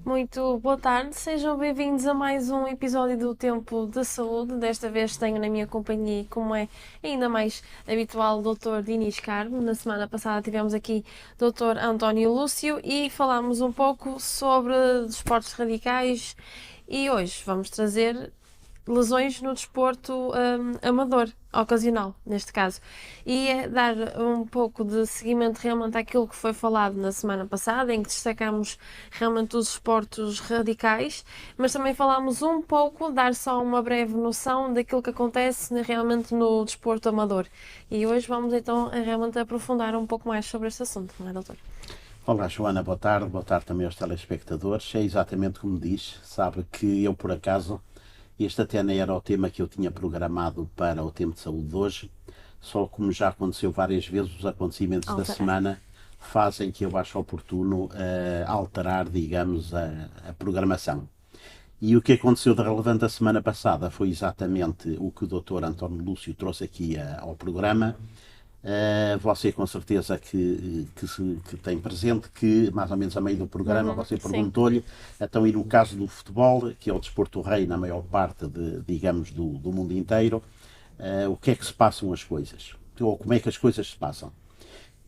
Muito boa tarde, sejam bem-vindos a mais um episódio do Tempo de Saúde. Desta vez tenho na minha companhia, como é ainda mais habitual, o Dr. Dinis Carmo. Na semana passada tivemos aqui o Dr. António Lúcio e falámos um pouco sobre desportos radicais e hoje vamos trazer lesões no desporto amador, ocasional, neste caso. E é dar um pouco de seguimento realmente àquilo que foi falado na semana passada, em que destacamos realmente os esportes radicais, mas também falámos um pouco, dar só uma breve noção daquilo que acontece realmente no desporto amador. E hoje vamos então realmente aprofundar um pouco mais sobre este assunto, não é, doutor? Olá, Joana, boa tarde também aos telespectadores. É exatamente como diz, sabe que eu, por acaso, este até nem era o tema que eu tinha programado para o tempo de saúde de hoje, só como já aconteceu várias vezes, os acontecimentos da Alterar. semana fazem que eu acho oportuno alterar, digamos, a programação. E o que aconteceu de relevante a semana passada foi exatamente o que o Dr. António Lúcio trouxe aqui ao programa. Você com certeza que tem presente que mais ou menos a meio do programa você Sim. perguntou-lhe, então e no caso do futebol, que é o desporto rei na maior parte digamos, do mundo inteiro, o que é que se passam as coisas? Ou como é que as coisas se passam?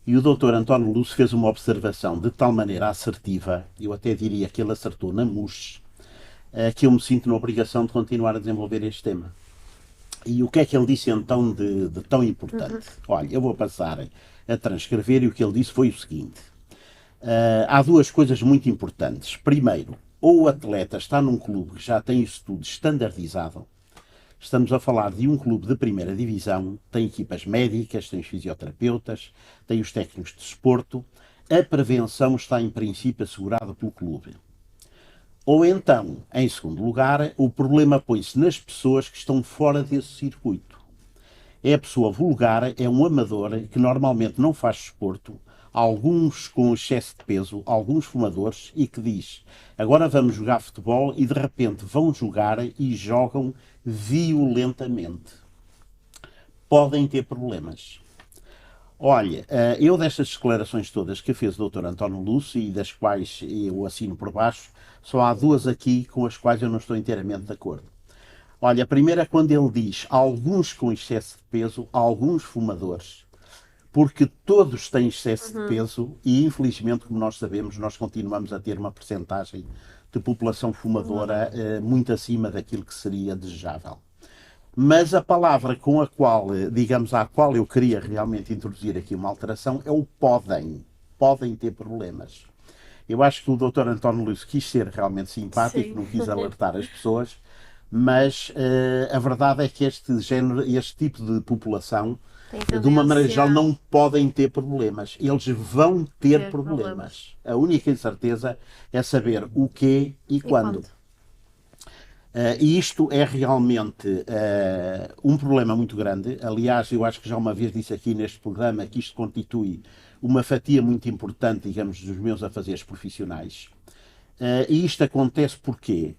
E o Dr. António Lúcio fez uma observação de tal maneira assertiva, eu até diria que ele acertou na mousse, que eu me sinto na obrigação de continuar a desenvolver este tema. E o que é que ele disse então de tão importante? Olha, eu vou passar a transcrever e o que ele disse foi o seguinte: há duas coisas muito importantes. Primeiro, ou o atleta está num clube que já tem isso tudo estandardizado. Estamos a falar de um clube de primeira divisão, tem equipas médicas, tem os fisioterapeutas, tem os técnicos de desporto. A prevenção está em princípio assegurada pelo clube. Ou então, em segundo lugar, o problema põe-se nas pessoas que estão fora desse circuito. É a pessoa vulgar, é um amador que normalmente não faz desporto, alguns com excesso de peso, alguns fumadores, e que diz: agora vamos jogar futebol, e de repente vão jogar e jogam violentamente. Podem ter problemas. Olha, eu destas declarações todas que fez o Dr. António Lúcio e das quais eu assino por baixo, só há duas aqui com as quais eu não estou inteiramente de acordo. Olha, a primeira é quando ele diz alguns com excesso de peso, alguns fumadores, porque todos têm excesso de peso e, infelizmente, como nós sabemos, nós continuamos a ter uma percentagem de população fumadora muito acima daquilo que seria desejável. Mas a palavra com a qual, digamos, à qual eu queria realmente introduzir aqui uma alteração é o podem. Podem ter problemas. Eu acho que o Dr. António Luís quis ser realmente simpático, Sim. não quis alertar as pessoas, mas a verdade é que este género, este tipo de população, Tem de uma maneira tendência geral, a não podem ter problemas. Eles vão ter ter problemas. problemas. A única incerteza é saber o quê e E quando. quando? E isto é realmente um problema muito grande. Aliás, eu acho que já uma vez disse aqui neste programa que isto constitui uma fatia muito importante, digamos, dos meus afazeres profissionais. E isto acontece porquê?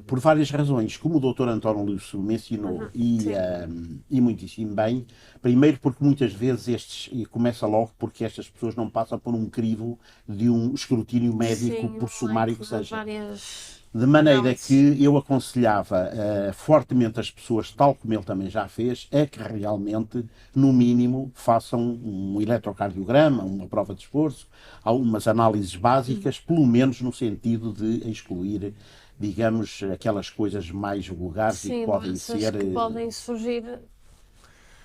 Por várias razões, como o Dr. António Lúcio mencionou Sim. e muitíssimo bem. Primeiro porque muitas vezes e começa logo porque estas pessoas não passam por um crivo de um escrutínio médico, Sim, por um sumário que leque de seja. várias De maneira análises. que eu aconselhava fortemente as pessoas, tal como ele também já fez, a que realmente, no mínimo, façam um eletrocardiograma, uma prova de esforço, algumas análises básicas, pelo menos no sentido de excluir, digamos, aquelas coisas mais vulgares e que Sim, podem doenças ser que podem surgir durante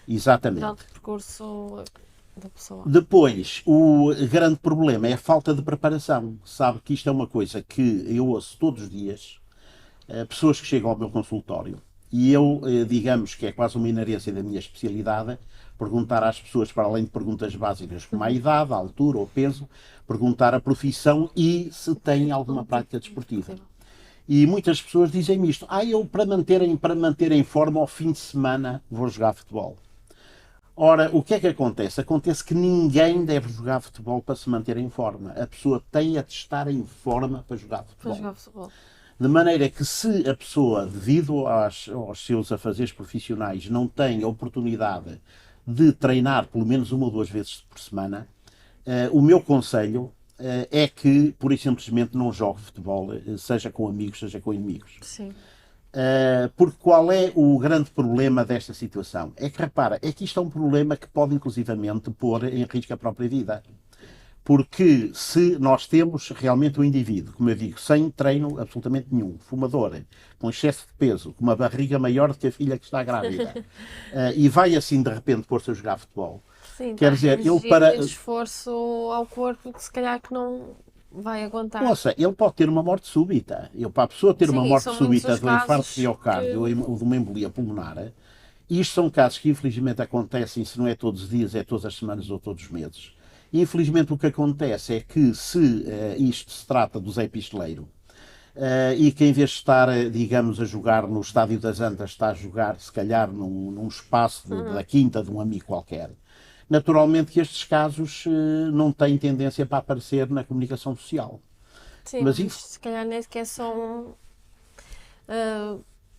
exatamente. o percurso da pessoa. Depois, o grande problema é a falta de preparação. Sabe que isto é uma coisa que eu ouço todos os dias, pessoas que chegam ao meu consultório e eu, digamos que é quase uma inerência da minha especialidade, perguntar às pessoas, para além de perguntas básicas como a idade, a altura, o peso, perguntar a profissão e se têm Um alguma tipo prática desportiva. desportivo. E muitas pessoas dizem-me isto: eu para manter em forma ao fim de semana vou jogar futebol. Ora, o que é que acontece? Acontece que ninguém deve jogar futebol para se manter em forma. A pessoa tem a de estar em forma para jogar Para futebol. jogar futebol. De maneira que se a pessoa, devido aos seus afazeres profissionais, não tem a oportunidade de treinar pelo menos uma ou duas vezes por semana, o meu conselho é que, pura e simplesmente, não jogue futebol, seja com amigos, seja com inimigos. Sim. Porque qual é o grande problema desta situação? É que, repara, é que isto é um problema que pode, inclusivamente, pôr em risco a própria vida. Porque se nós temos realmente um indivíduo, como eu digo, sem treino absolutamente nenhum, fumador, com excesso de peso, com uma barriga maior do que a filha que está grávida, e vai assim de repente pôr-se a jogar futebol, Sim, quer dizer, ele para... esforço ao corpo que se calhar que não vai aguentar. Ouça, ele pode ter uma morte súbita. Para a pessoa ter Sim, uma e morte são muitos súbita os de um infarto casos de miocárdio ou de uma embolia pulmonar, isto são casos que infelizmente acontecem, se não é todos os dias, é todas as semanas ou todos os meses. E, infelizmente o que acontece é que se isto se trata do Zé Pistoleiro, e que em vez de estar, digamos, a jogar no Estádio das Antas, está a jogar se calhar num espaço da quinta de um amigo qualquer. Naturalmente que estes casos não têm tendência para aparecer na comunicação social. Sim, Mas mas se calhar nem sequer são.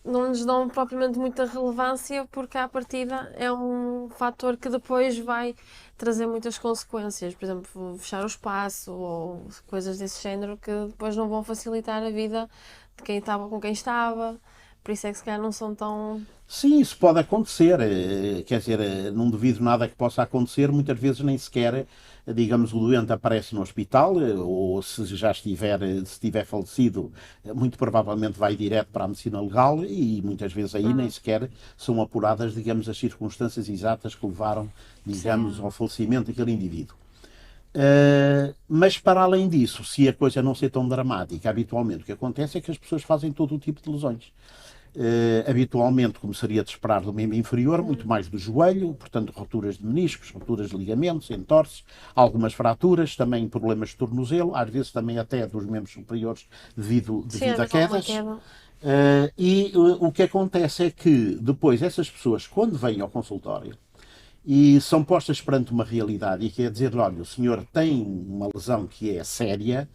Não lhes dão propriamente muita relevância porque à partida é um fator que depois vai trazer muitas consequências, por exemplo, fechar o espaço ou coisas desse género que depois não vão facilitar a vida de quem estava com quem estava, por isso é que se calhar não são tão. sim, isso pode acontecer. Quer dizer, não duvido nada que possa acontecer. Muitas vezes nem sequer, digamos, o doente aparece no hospital, ou se já estiver, se estiver falecido, muito provavelmente vai direto para a medicina legal e muitas vezes aí nem sequer são apuradas, digamos, as circunstâncias exatas que levaram, digamos, Sim. ao falecimento daquele indivíduo. Mas para além disso, se a coisa não ser tão dramática, habitualmente o que acontece é que as pessoas fazem todo o tipo de lesões. Habitualmente, como seria de esperar do membro inferior, muito mais do joelho, portanto, rupturas de meniscos, rupturas de ligamentos, entorses, algumas fraturas, também problemas de tornozelo, às vezes também até dos membros superiores devido Sim, a quedas. queda. O que acontece é que depois essas pessoas, quando vêm ao consultório, e são postas perante uma realidade e quer dizer, olha, o senhor tem uma lesão que é séria,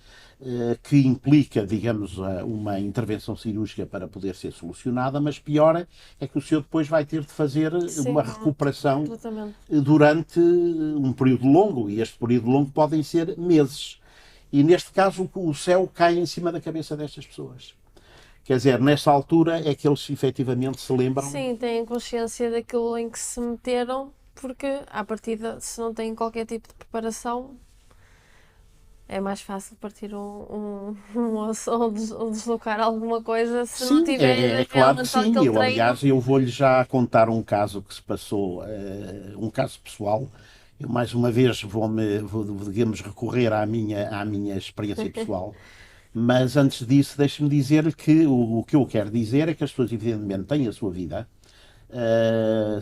que implica, digamos, uma intervenção cirúrgica para poder ser solucionada, mas pior é que o senhor depois vai ter de fazer Sim, uma recuperação completamente. durante um período longo, e este período longo podem ser meses. E neste caso o céu cai em cima da cabeça destas pessoas. Quer dizer, nessa altura é que eles efetivamente se lembram. Sim, têm consciência daquilo em que se meteram, porque à partida, se não têm qualquer tipo de preparação, é mais fácil partir um osso ou deslocar alguma coisa se não Sim, tiver claro que realmente sim. aquele Eu, treino. aliás, eu vou-lhe já contar um caso que se passou, um caso pessoal. Eu, mais uma vez, digamos, recorrer à minha experiência pessoal. Mas antes disso, deixe-me dizer que o que eu quero dizer é que as pessoas, evidentemente, têm a sua vida,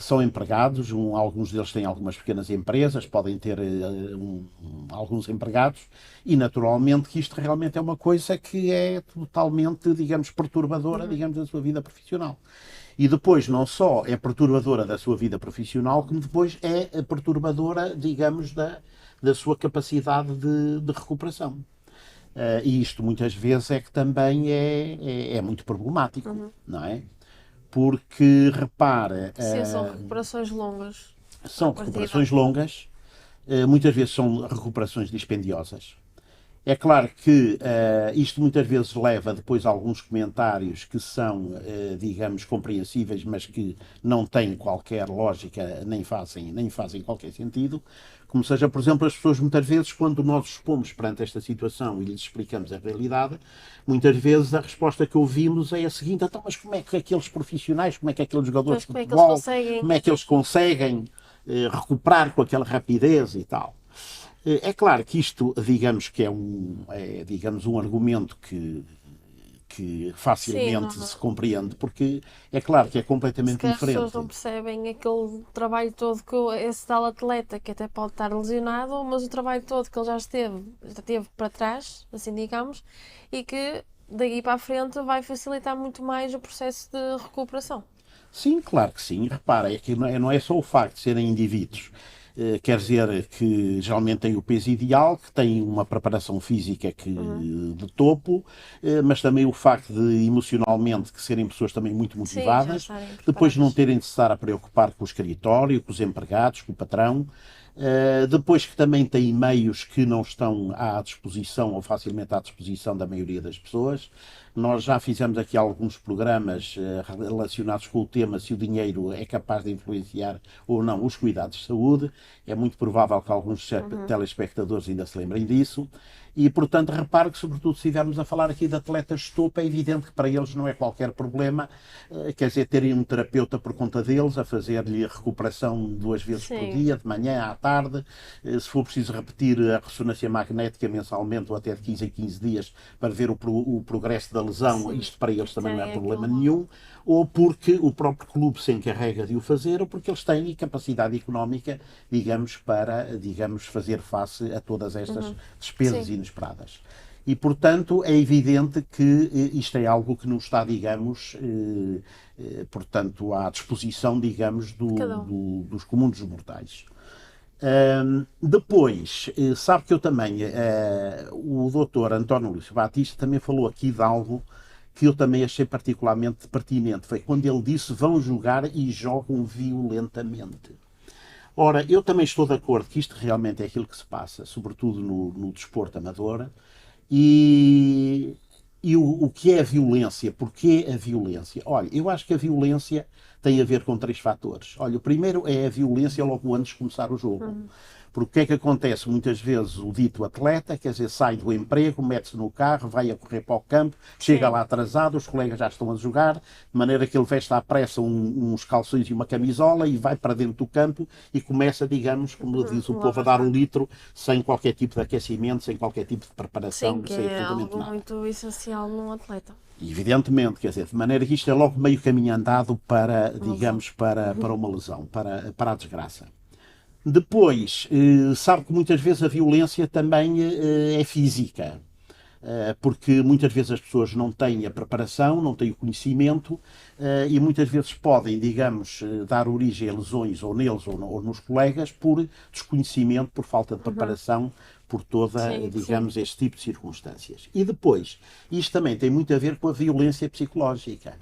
são empregados, alguns deles têm algumas pequenas empresas, podem ter alguns empregados, e naturalmente que isto realmente é uma coisa que é totalmente, digamos, perturbadora, digamos, da sua vida profissional. E depois não só é perturbadora da sua vida profissional, como depois é perturbadora, digamos, da sua capacidade de recuperação. E isto muitas vezes é que também é muito problemático, não é? Porque, repara, Sim, são recuperações longas. são À partida. recuperações longas, muitas vezes são recuperações dispendiosas. É claro que isto muitas vezes leva depois a alguns comentários que são, digamos, compreensíveis, mas que não têm qualquer lógica, nem fazem qualquer sentido. Como seja, por exemplo, as pessoas muitas vezes, quando nós expomos perante esta situação e lhes explicamos a realidade, muitas vezes a resposta que ouvimos é a seguinte: então, mas como é que aqueles profissionais, como é que aqueles jogadores Mas de como é que eles futebol, conseguem? como é que eles conseguem recuperar com aquela rapidez e tal? É claro que isto, digamos, que digamos, um argumento que facilmente Sim, não. se compreende, porque é claro que é Se completamente calhar as pessoas diferente. não percebem aquele trabalho todo que esse tal atleta, que até pode estar lesionado, mas o trabalho todo que ele já teve para trás, assim digamos, e que daqui para a frente vai facilitar muito mais o processo de recuperação. Sim, claro que sim. Repara, é que não é só o facto de serem indivíduos. Quer dizer que geralmente têm o peso ideal, que têm uma preparação física de topo, mas também o facto de emocionalmente que serem pessoas também muito Sim, já motivadas, estarem depois não preparados. terem de se estar a preocupar com o escritório, com os empregados, com o patrão, Depois que também tem meios que não estão à disposição ou facilmente à disposição da maioria das pessoas. Nós já fizemos aqui alguns programas relacionados com o tema se o dinheiro é capaz de influenciar ou não os cuidados de saúde. É muito provável que alguns telespectadores ainda se lembrem disso. E, portanto, repare que, sobretudo, se estivermos a falar aqui de atletas de topo, é evidente que para eles não é qualquer problema, quer dizer, terem um terapeuta por conta deles, a fazer-lhe recuperação 2 vezes por dia, de manhã à tarde, se for preciso repetir a ressonância magnética mensalmente ou até de 15 em 15 dias para ver o progresso da lesão, isto para eles também não é problema nenhum, ou porque o próprio clube se encarrega de o fazer, ou porque eles têm capacidade económica, digamos, para, digamos, fazer face a todas estas despesas inesperadas. E, portanto, é evidente que isto é algo que não está, digamos, portanto, à disposição, digamos, dos comuns dos mortais. Depois, sabe que eu também, o doutor António Luís Batista também falou aqui de algo que eu também achei particularmente pertinente. Foi quando ele disse: vão jogar e jogam violentamente. Ora, eu também estou de acordo que isto realmente é aquilo que se passa, sobretudo no desporto amador. E o que é a violência? Porquê a violência? Olha, eu acho que a violência tem a ver com 3 fatores. Olha, o primeiro é a violência logo antes de começar o jogo. Porque o que é que acontece? Muitas vezes o dito atleta, quer dizer, sai do emprego, mete-se no carro, vai a correr para o campo, chega lá atrasado, os colegas já estão a jogar, de maneira que ele veste à pressa uns calções e uma camisola e vai para dentro do campo e começa, digamos, como diz o povo, a dar um litro, sem qualquer tipo de aquecimento, sem qualquer tipo de preparação. Sim, que é algo muito essencial num atleta. Evidentemente, quer dizer, de maneira que isto é logo meio caminho andado para, digamos, para uma lesão, para a desgraça. Depois, sabe que muitas vezes a violência também é física, porque muitas vezes as pessoas não têm a preparação, não têm o conhecimento e muitas vezes podem, digamos, dar origem a lesões ou neles ou nos colegas por desconhecimento, por falta de preparação, por toda, digamos, este tipo de circunstâncias. E depois, isto também tem muito a ver com a violência psicológica.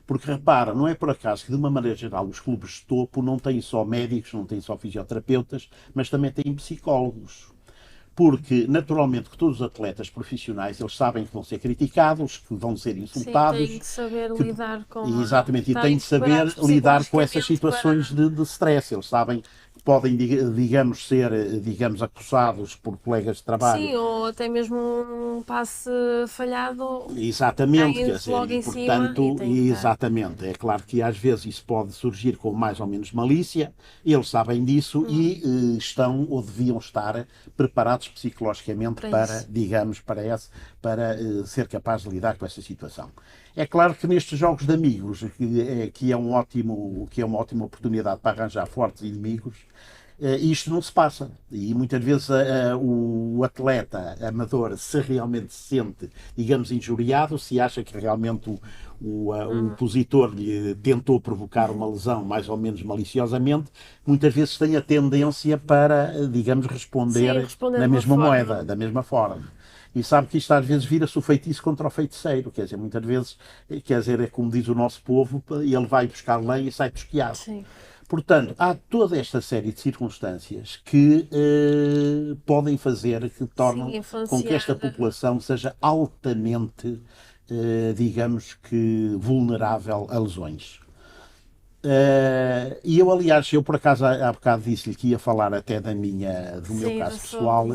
Porque repara, não é por acaso que, de uma maneira geral, os clubes de topo não têm só médicos, não têm só fisioterapeutas, mas também têm psicólogos. Porque, naturalmente, que todos os atletas profissionais, eles sabem que vão ser criticados, que vão ser insultados. Sim, têm de saber lidar com... Exatamente, e têm de saber lidar com essas situações de stress. Eles sabem que podem, digamos, ser, digamos, acossados por colegas de trabalho. Sim, ou até mesmo um passe falhado. Exatamente, quer dizer, logo em portanto, exatamente. É claro que às vezes isso pode surgir com mais ou menos malícia, eles sabem disso e estão ou deviam estar preparados psicologicamente para digamos, para ser capaz de lidar com essa situação. É claro que nestes jogos de amigos, que é uma ótima oportunidade para arranjar fortes inimigos, isto não se passa. E muitas vezes o atleta amador, se realmente se sente, digamos, injuriado, se acha que realmente o opositor lhe tentou provocar uma lesão mais ou menos maliciosamente, muitas vezes tem a tendência para, digamos, responder na mesma moeda, da mesma forma. E sabe que isto às vezes vira-se o feitiço contra o feiticeiro, quer dizer, muitas vezes, quer dizer, é como diz o nosso povo, ele vai buscar lenha e sai tosquiado. Sim. Portanto, há toda esta série de circunstâncias que podem fazer, que tornam com que esta população seja altamente, digamos que, vulnerável a lesões. E eu, aliás, por acaso há bocado disse-lhe que ia falar até do meu caso pessoal,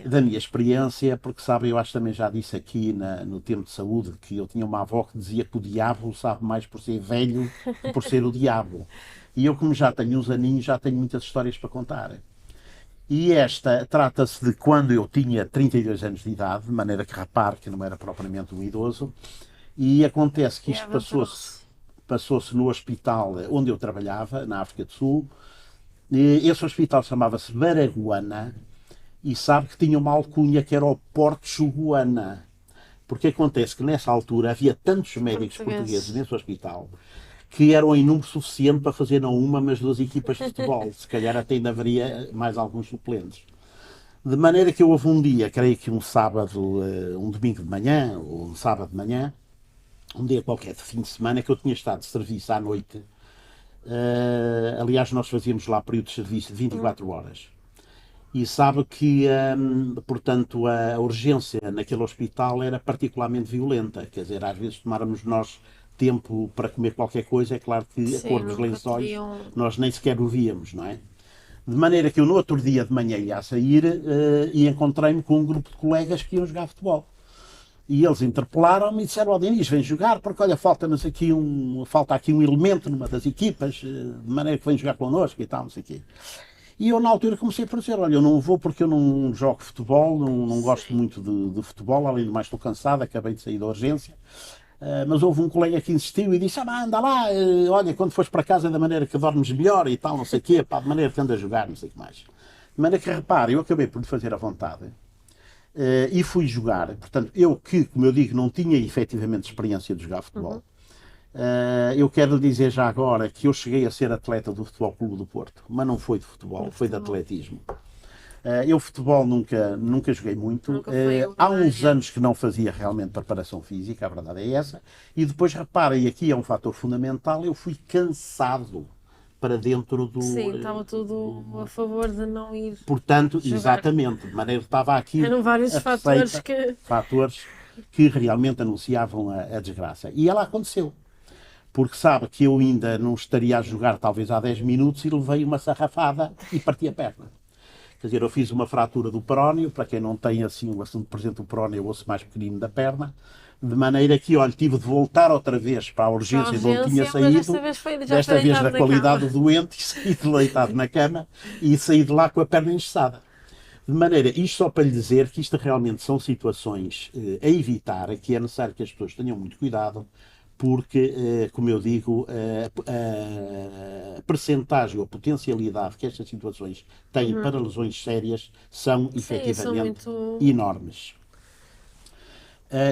da minha experiência, porque sabe, eu acho que também já disse aqui no tempo de saúde que eu tinha uma avó que dizia que o diabo sabe mais por ser velho que por ser o diabo. E eu, como já tenho uns aninhos, já tenho muitas histórias para contar. E esta trata-se de quando eu tinha 32 anos de idade, de maneira que repare que não era propriamente um idoso, e acontece que isto passou-se no hospital onde eu trabalhava, na África do Sul. Esse hospital chamava-se Baraguana e sabe que tinha uma alcunha que era o Porto Chuguana. Porque acontece que nessa altura havia tantos médicos portugueses nesse hospital que eram em número suficiente para fazer não uma, mas 2 equipas de futebol. Se calhar até ainda haveria mais alguns suplentes. De maneira que houve um dia, creio que um sábado, um domingo de manhã, ou um sábado de manhã, um dia qualquer de fim de semana, que eu tinha estado de serviço à noite Aliás, nós fazíamos lá períodos de serviço de 24 horas. E sabe que, portanto, a urgência naquele hospital era particularmente violenta. Quer dizer, às vezes tomáramos nós tempo para comer qualquer coisa, é claro que a Sim, cor dos nunca lençóis teriam. nós nem sequer o víamos, não é? De maneira que eu no outro dia de manhã ia a sair e encontrei-me com um grupo de colegas que iam jogar futebol. E eles interpelaram-me e disseram ao Diniz, vem jogar, porque olha, falta-nos aqui falta aqui um elemento numa das equipas, de maneira que vem jogar connosco e tal, não sei o quê. E eu na altura comecei por dizer, olha, eu não vou porque eu não jogo futebol, não gosto muito de futebol, além do mais estou cansado, acabei de sair da urgência. Mas houve um colega que insistiu e disse, anda lá, olha, quando fores para casa da maneira que dormes melhor e tal, não sei o quê, pá, de maneira que andas a jogar, não sei o que mais. De maneira que, repare, eu acabei por lhe fazer a vontade e fui jogar. Portanto, eu que, como eu digo, não tinha efetivamente experiência de jogar futebol, eu quero lhe dizer já agora que eu cheguei a ser atleta do Futebol Clube do Porto, mas não foi de futebol, foi de atletismo. Eu futebol nunca joguei muito. Nunca foi Há uma uns área. anos que não fazia realmente preparação física, a verdade é essa. E depois, reparem, aqui é um fator fundamental, eu fui cansado para dentro Sim, estava tudo a favor de não ir. Portanto, jogar. exatamente, de maneira que estava aqui Eram vários a fatores receita, que. fatores que realmente anunciavam a desgraça. E ela aconteceu. Porque sabe que eu ainda não estaria a jogar talvez há 10 minutos e levei uma sarrafada e parti a perna. Quer dizer, eu fiz uma fratura do perónio, para quem não tem assim o assunto presente, o perónio é o osso mais pequenino da perna, de maneira que, olha, tive de voltar outra vez para a urgência de onde tinha mas saído, desta vez já desta foi vez deitado na na qualidade cama. do doente, e saí deitado na cama e saí de lá com a perna engessada. De maneira, isto só para lhe dizer que isto realmente são situações a evitar, que é necessário que as pessoas tenham muito cuidado, porque, como eu digo, a percentagem ou a potencialidade que estas situações têm para lesões sérias são Sim, são efetivamente muito. enormes.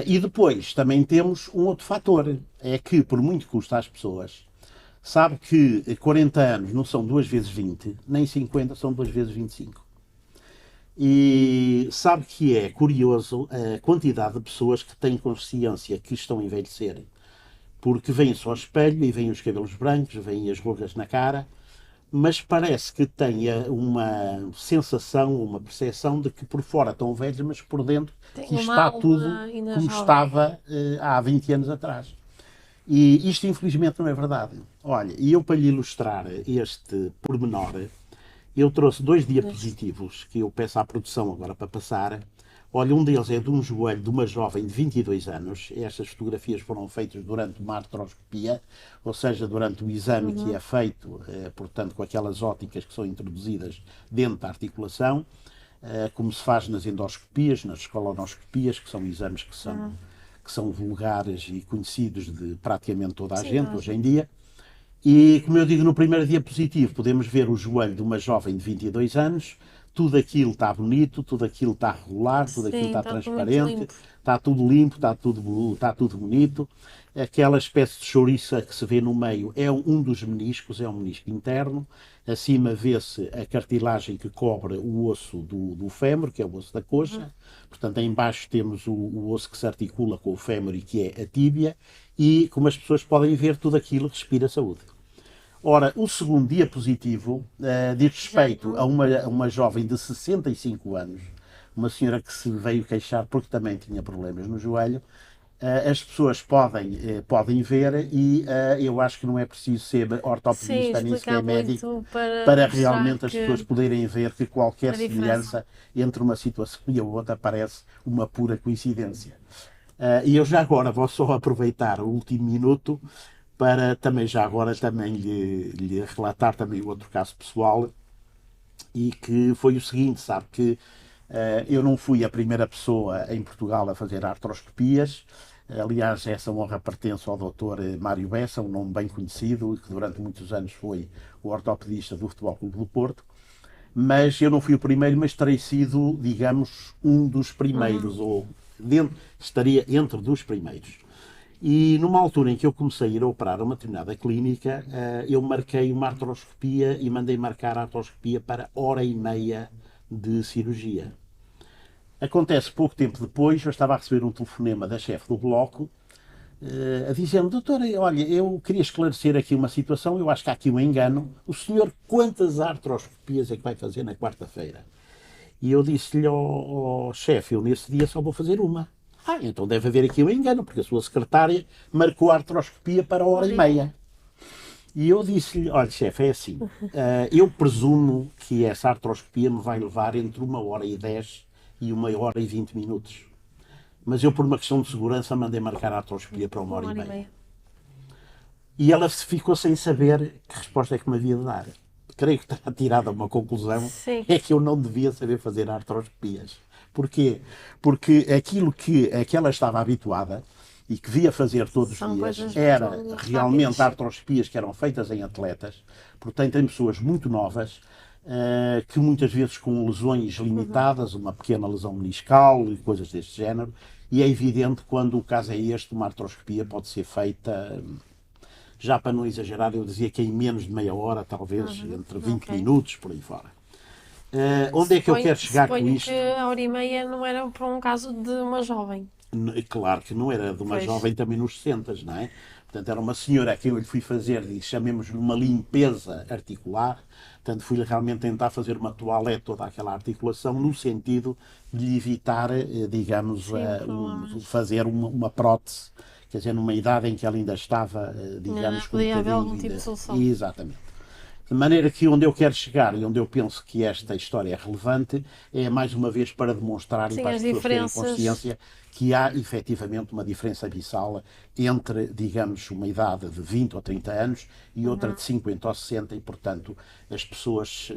E depois também temos um outro fator, é que por muito que custa às pessoas, sabe que 40 anos não são 2 vezes 20, nem 50 são 2 vezes 25. E sabe que é curioso a quantidade de pessoas que têm consciência que estão a envelhecer, porque vêm-se ao espelho e veem os cabelos brancos, veem as rugas na cara, mas parece que tenha uma sensação, uma percepção de que por fora estão velhos, mas por dentro Tem que uma está tudo alma ainda como jovem. estava há 20 anos atrás. E isto infelizmente não é verdade. Olha, e eu para lhe ilustrar este pormenor, eu trouxe 2 diapositivos que eu peço à produção agora para passar. Olha, um deles é de um joelho de uma jovem de 22 anos. Estas fotografias foram feitas durante uma artroscopia, ou seja, durante o exame que é feito, portanto, com aquelas óticas que são introduzidas dentro da articulação, como se faz nas endoscopias, nas colonoscopias, que são exames que são vulgares e conhecidos de praticamente toda a Sim, gente toda a hoje em dia. E, como eu digo, no primeiro diapositivo podemos ver o joelho de uma jovem de 22 anos, tudo aquilo está bonito, tudo aquilo está regular, tudo aquilo Sim, está está tudo muito transparente, limpo. está tudo limpo, está tudo bonito. Aquela espécie de chouriça que se vê no meio é um dos meniscos, é um menisco interno. Acima vê-se a cartilagem que cobre o osso do fémur, que é o osso da coxa. Portanto, em baixo temos o osso que se articula com o fémur e que é a tíbia. E, como as pessoas podem ver, tudo aquilo respira saúde. Ora, o segundo diapositivo diz respeito a uma jovem de 65 anos, uma senhora que se veio queixar porque também tinha problemas no joelho. As pessoas podem ver e eu acho que não é preciso ser Sim, ortopedista nem sequer explicar médico muito para para mostrar realmente as que pessoas poderem ver que qualquer a diferença. semelhança entre uma situação e a outra parece uma pura coincidência. E eu já agora vou só aproveitar o último minuto para também já agora também lhe relatar também outro caso pessoal e que foi o seguinte, sabe que eu não fui a primeira pessoa em Portugal a fazer artroscopias. Aliás, essa honra pertence ao Dr. Mário Bessa, um nome bem conhecido, que durante muitos anos foi o ortopedista do Futebol Clube do Porto. Mas eu não fui o primeiro, mas terei sido, digamos, um dos primeiros, ou estaria entre dos primeiros. E numa altura em que eu comecei a ir a operar uma determinada clínica, eu marquei uma artroscopia e mandei marcar a artroscopia para 1h30 de cirurgia. Acontece pouco tempo depois, eu estava a receber um telefonema da chefe do bloco a dizer-me, doutora, olha, eu queria esclarecer aqui uma situação, eu acho que há aqui um engano. O senhor quantas artroscopias é que vai fazer na quarta-feira? E eu disse-lhe ao chefe, eu nesse dia só vou fazer uma. Ah, então deve haver aqui um engano, porque a sua secretária marcou a artroscopia para a hora e meia. E eu disse-lhe, olha chefe, é assim, eu presumo que essa artroscopia me vai levar entre 1h10 e 1h20. Mas eu, por uma questão de segurança, mandei marcar a artroscopia para 1h30. E ela ficou sem saber que resposta é que me havia de dar. Creio que terá tirado uma conclusão, Sim. é que eu não devia saber fazer artroscopias. Porquê? Porque aquilo que ela estava habituada e que via fazer todos São os dias coisas era muito realmente rápidas. artroscopias que eram feitas em atletas, portanto em pessoas muito novas, que muitas vezes com lesões limitadas, uma pequena lesão meniscal e coisas deste género, e é evidente que quando o caso é este, uma artroscopia pode ser feita, já para não exagerar, eu dizia que em menos de meia hora, talvez entre 20 Ok. minutos, por aí fora. Onde é que eu quero chegar com Suponho que isto? a hora e meia não era para um caso de uma jovem. Claro que não era de uma Pois. jovem também nos 60, não é? Portanto, era uma senhora a quem eu lhe fui fazer, chamemos-lhe uma limpeza articular. Portanto, fui realmente tentar fazer uma toalete toda aquela articulação, no sentido de lhe evitar, digamos, Sim, problemas. fazer uma prótese, quer dizer, numa idade em que ela ainda estava, digamos, com um Podia haver bocadinho algum tipo ainda. de solução. Exatamente. De maneira que onde eu quero chegar e onde eu penso que esta história é relevante é mais uma vez para demonstrar e Sim, para as as pessoas terem diferenças. consciência que há efetivamente uma diferença abissal entre, digamos, uma idade de 20 ou 30 anos e outra de 50 ou 60 e, portanto, as pessoas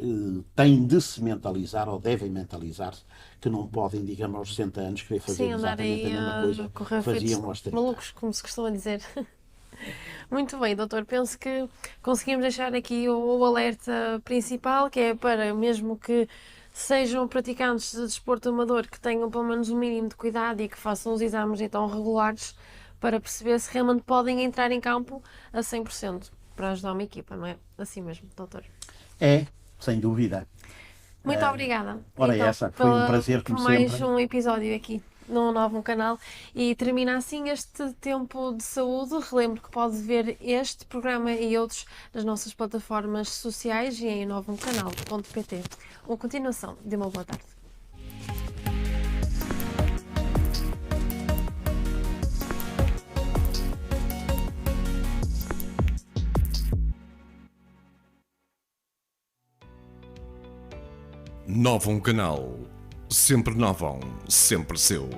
têm de se mentalizar ou devem mentalizar-se que não podem, digamos, aos 60 anos querer fazer Sim, andar exatamente a aí mesma a coisa correr que feitos faziam aos 30. malucos, como se costuma dizer. Muito bem, doutor. Penso que conseguimos deixar aqui o alerta principal, que é para mesmo que sejam praticantes de desporto amador, que tenham pelo menos um mínimo de cuidado e que façam os exames então regulares para perceber se realmente podem entrar em campo a 100% para ajudar uma equipa, não é? Assim mesmo, doutor. É, sem dúvida. Muito obrigada, Ora, então, essa, foi um prazer, por como mais sempre. um episódio aqui no novo canal. E termina assim este tempo de saúde. Relembro que pode ver este programa e outros nas nossas plataformas sociais e em novocanal.pt. Uma continuação de uma boa tarde. Novo Canal. Sempre novão, sempre seu.